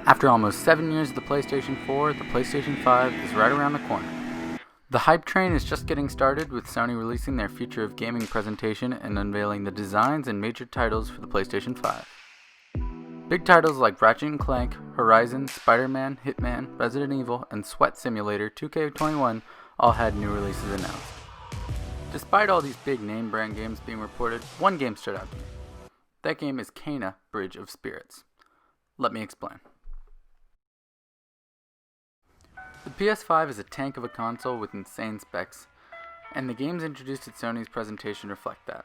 After almost 7 years of the PlayStation 4, the PlayStation 5 is right around the corner. The hype train is just getting started, with Sony releasing their Future of Gaming presentation and unveiling the designs and major titles for the PlayStation 5. Big titles like Ratchet & Clank, Horizon, Spider-Man, Hitman, Resident Evil, and Sweat Simulator 2K21 all had new releases announced. Despite all these big name brand games being reported, one game stood out to me. That game is Kena: Bridge of Spirits. Let me explain. The PS5 is a tank of a console with insane specs, and the games introduced at Sony's presentation reflect that.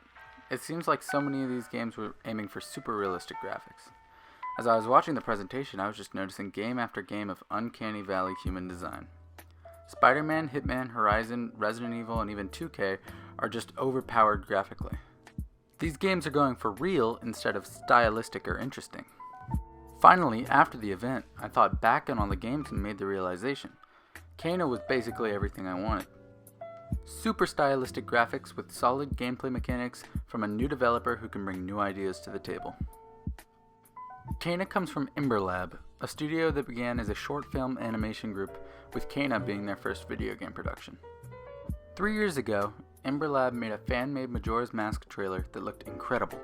It seems like so many of these games were aiming for super realistic graphics. As I was watching the presentation, I was just noticing game after game of uncanny valley human design. Spider-Man, Hitman, Horizon, Resident Evil, and even 2K are just overpowered graphically. These games are going for real instead of stylistic or interesting. Finally, after the event, I thought back on all the games and made the realization. Kena was basically everything I wanted. Super stylistic graphics with solid gameplay mechanics from a new developer who can bring new ideas to the table. Kena comes from Ember Lab, a studio that began as a short film animation group, with Kena being their first video game production. 3 years ago, Ember Lab made a fan-made Majora's Mask trailer that looked incredible.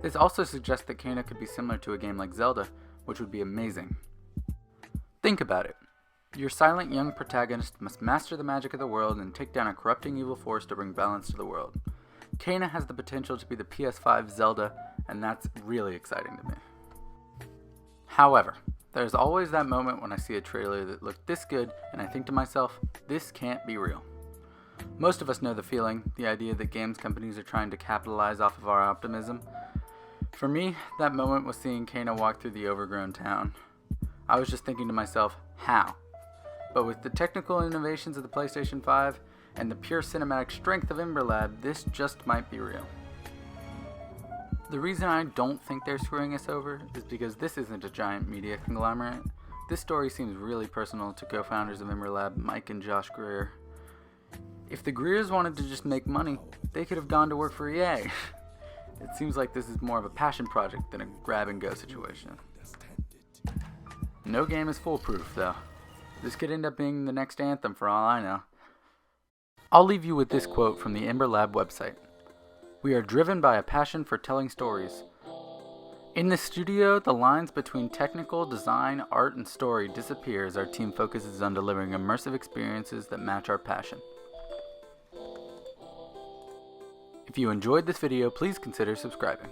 This also suggests that Kena could be similar to a game like Zelda, which would be amazing. Think about it. Your silent young protagonist must master the magic of the world and take down a corrupting evil force to bring balance to the world. Kena has the potential to be the PS5 Zelda, and that's really exciting to me. However, there's always that moment when I see a trailer that looked this good and I think to myself, this can't be real. Most of us know the feeling, the idea that games companies are trying to capitalize off of our optimism. For me, that moment was seeing Kena walk through the overgrown town. I was just thinking to myself, how? But with the technical innovations of the PlayStation 5 and the pure cinematic strength of Ember Lab, this just might be real. The reason I don't think they're screwing us over is because this isn't a giant media conglomerate. This story seems really personal to co-founders of Ember Lab, Mike and Josh Greer. If the Greers wanted to just make money, they could have gone to work for EA. It seems like this is more of a passion project than a grab-and-go situation. No game is foolproof, though. This could end up being the next Anthem for all I know. I'll leave you with this quote from the Ember Lab website. "We are driven by a passion for telling stories. In the studio, the lines between technical, design, art, and story disappear as our team focuses on delivering immersive experiences that match our passion." If you enjoyed this video, please consider subscribing.